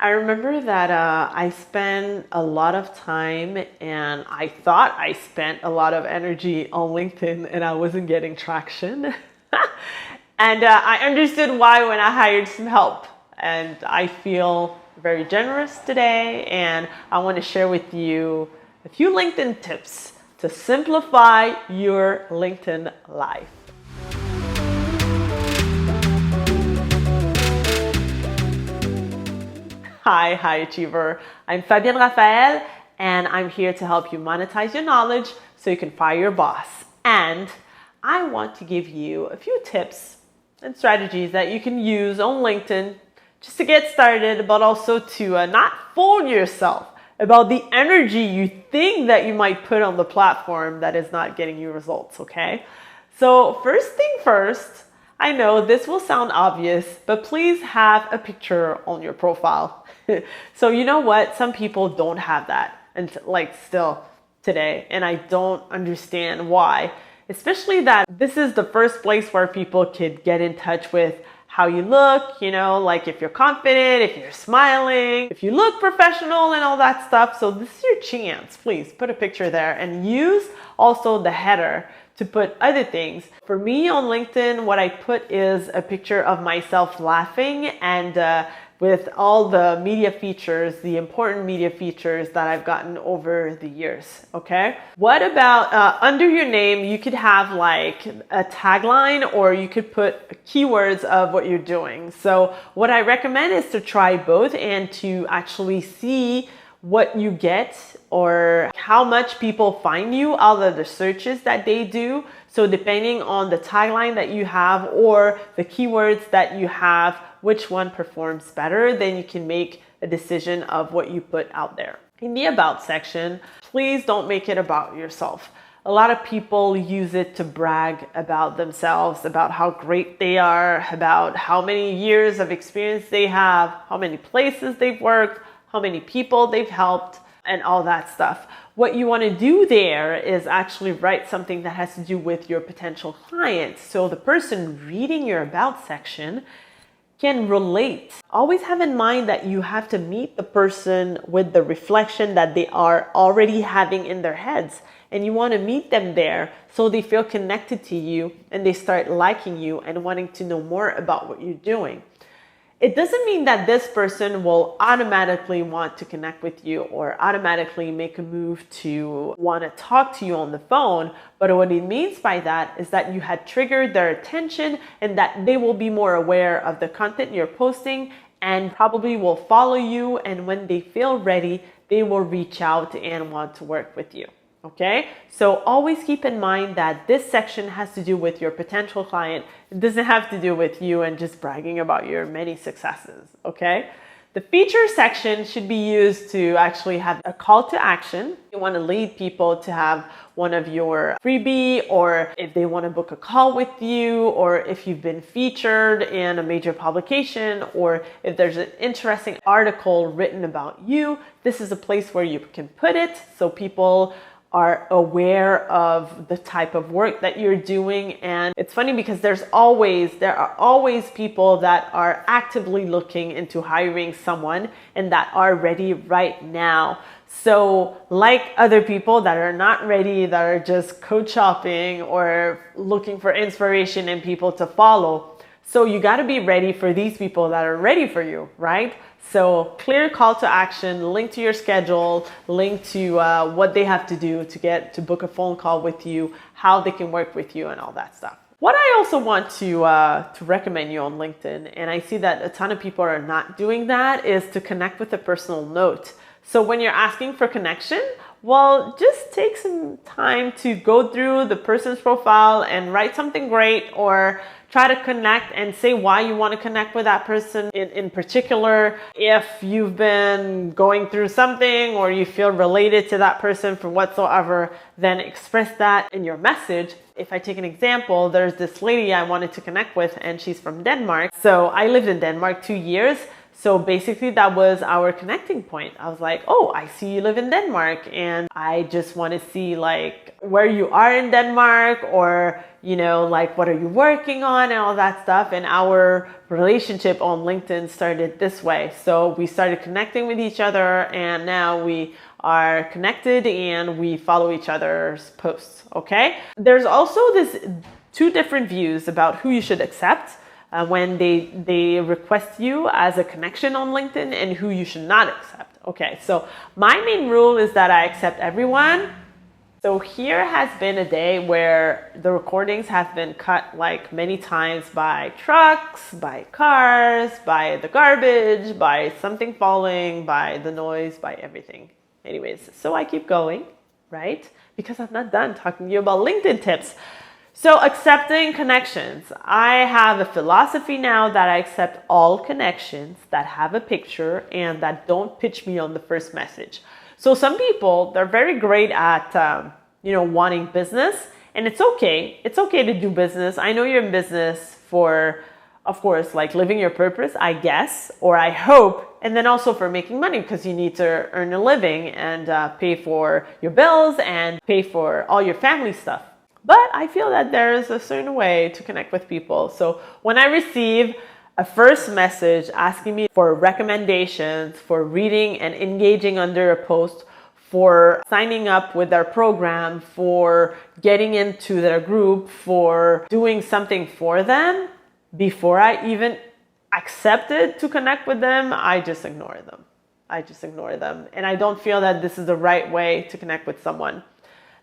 I remember that I spent a lot of time and I thought I spent a lot of energy on LinkedIn and I wasn't getting traction. And I understood why when I hired some help. And I feel very generous today, and I want to share with you a few LinkedIn tips to simplify your LinkedIn life. Hi Achiever. I'm Fabienne Raphaël, and I'm here to help you monetize your knowledge so you can fire your boss. And I want to give you a few tips and strategies that you can use on LinkedIn just to get started, but also to not fool yourself about the energy you think that you might put on the platform that is not getting you results, okay? So first thing first, I know this will sound obvious, but please have a picture on your profile. So you know what? Some people don't have that, and still today, and I don't understand why. Especially that this is the first place where people could get in touch with how you look, like if you're confident, if you're smiling, if you look professional and all that stuff. So this is your chance. Please put a picture there and use also the header to put other things. For me on LinkedIn, what I put is a picture of myself laughing and with all the media features, the important media features that I've gotten over the years, okay? What about under your name, you could have like a tagline, or you could put keywords of what you're doing. So what I recommend is to try both and to actually see what you get or how much people find you out of the searches that they do. So depending on the tagline that you have or the keywords that you have, which one performs better, then you can make a decision of what you put out there. In the About section, please don't make it about yourself. A lot of people use it to brag about themselves, about how great they are, about how many years of experience they have, how many places they've worked, how many people they've helped, and all that stuff. What you want to do there is actually write something that has to do with your potential clients. So the person reading your About section can relate. Always have in mind that you have to meet the person with the reflection that they are already having in their heads. And you want to meet them there so they feel connected to you and they start liking you and wanting to know more about what you're doing. It doesn't mean that this person will automatically want to connect with you or automatically make a move to want to talk to you on the phone. But what it means by that is that you had triggered their attention and that they will be more aware of the content you're posting and probably will follow you. And when they feel ready, they will reach out and want to work with you. Okay, so always keep in mind that this section has to do with your potential client. It doesn't have to do with you and just bragging about your many successes. Okay, the feature section should be used to actually have a call to action. You want to lead people to have one of your freebie, or if they want to book a call with you, or if you've been featured in a major publication, or if there's an interesting article written about you, this is a place where you can put it so people are aware of the type of work that you're doing. And it's funny because there are always people that are actively looking into hiring someone and that are ready right now. So like other people that are not ready, that are just coach shopping or looking for inspiration and people to follow. So you got to be ready for these people that are ready for you, right? So clear call to action, link to your schedule, link to what they have to do to book a phone call with you, how they can work with you and all that stuff. What I also want to recommend you on LinkedIn, and I see that a ton of people are not doing that, is to connect with a personal note. So when you're asking for connection, well, just take some time to go through the person's profile and write something great, or try to connect and say why you want to connect with that person in particular. If you've been going through something or you feel related to that person for whatsoever, then express that in your message. If I take an example, there's this lady I wanted to connect with and she's from Denmark. So I lived in Denmark 2 years. So basically that was our connecting point. I was like, oh, I see you live in Denmark and I just want to see like where you are in Denmark, or, you know, like what are you working on and all that stuff. And our relationship on LinkedIn started this way. So we started connecting with each other, and now we are connected and we follow each other's posts. Okay. There's also this two different views about who you should accept when they request you as a connection on LinkedIn, and who you should not accept. Okay, so my main rule is that I accept everyone. So here has been a day where the recordings have been cut like many times by trucks, by cars, by the garbage, by something falling, by the noise, by everything. Anyways, so I keep going, right? Because I'm not done talking to you about LinkedIn tips. So accepting connections. I have a philosophy now that I accept all connections that have a picture and that don't pitch me on the first message. So some people, they're very great at, wanting business, and it's okay. It's okay to do business. I know you're in business for, of course, like living your purpose, I guess, or I hope, and then also for making money, because you need to earn a living and pay for your bills and pay for all your family stuff. But I feel that there's a certain way to connect with people. So when I receive a first message asking me for recommendations, for reading and engaging under a post, for signing up with their program, for getting into their group, for doing something for them, before I even accepted to connect with them, I just ignore them. And I don't feel that this is the right way to connect with someone.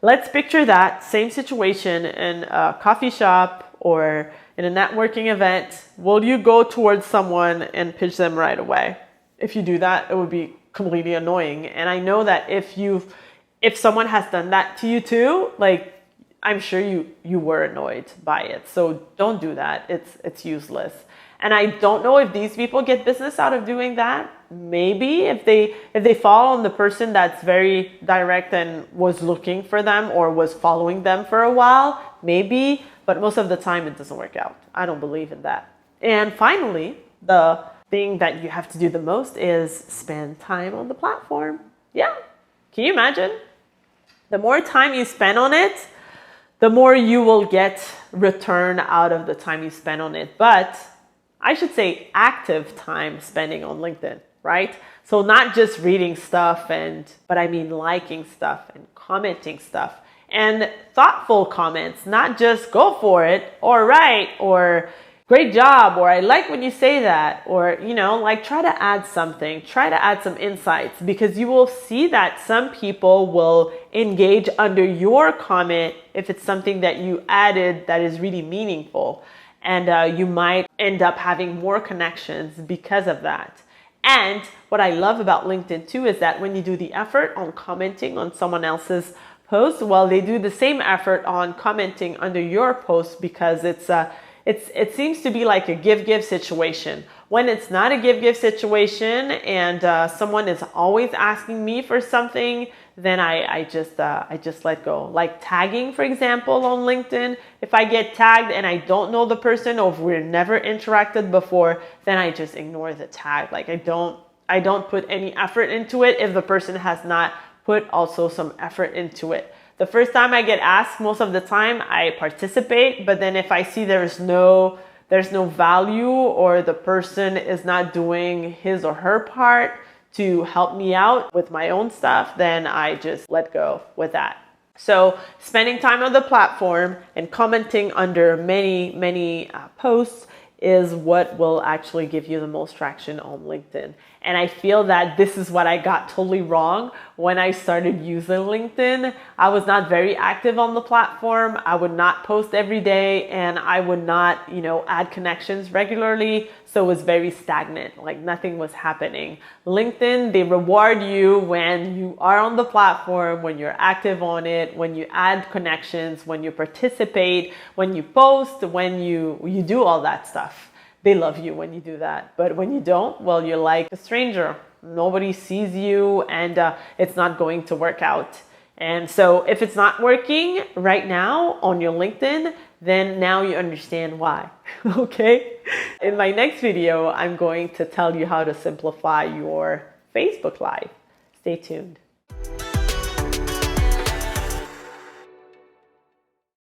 Let's picture that same situation in a coffee shop or in a networking event. Will you go towards someone and pitch them right away? If you do that, it would be completely annoying. And I know that if someone has done that to you too, like I'm sure you were annoyed by it. So don't do that. It's useless. And I don't know if these people get business out of doing that. Maybe if they fall on the person that's very direct and was looking for them or was following them for a while, maybe, but most of the time it doesn't work out. I don't believe in that. And finally, the thing that you have to do the most is spend time on the platform. Yeah. Can you imagine? The more time you spend on it, the more you will get return out of the time you spend on it. But I should say active time spending on LinkedIn, right? So not just reading stuff but I mean liking stuff and commenting stuff, and thoughtful comments, not just go for it or right or great job or I like when you say that, or, like try to add something, try to add some insights, because you will see that some people will engage under your comment if it's something that you added that is really meaningful. And you might end up having more connections because of that. And what I love about LinkedIn too is that when you do the effort on commenting on someone else's post, well, they do the same effort on commenting under your post, because it seems to be like a give-give situation. When it's not a give-give situation and someone is always asking me for something, then I just let go. Like tagging, for example, on LinkedIn. If I get tagged and I don't know the person, or if we're never interacted before, then I just ignore the tag. Like I don't put any effort into it if the person has not put also some effort into it. The first time I get asked, most of the time I participate, but then if I see there's no value, or the person is not doing his or her part to help me out with my own stuff, then I just let go with that. So spending time on the platform and commenting under many posts is what will actually give you the most traction on LinkedIn. And I feel that this is what I got totally wrong when I started using LinkedIn. I was not very active on the platform. I would not post every day, and I would not, add connections regularly. So it was very stagnant, like nothing was happening. LinkedIn, they reward you when you are on the platform, when you're active on it, when you add connections, when you participate, when you post, when you do all that stuff. They love you when you do that. But when you don't, well, you're like a stranger. Nobody sees you, and it's not going to work out. And so if it's not working right now on your LinkedIn, then now you understand why. Okay? In my next video, I'm going to tell you how to simplify your Facebook Live. Stay tuned.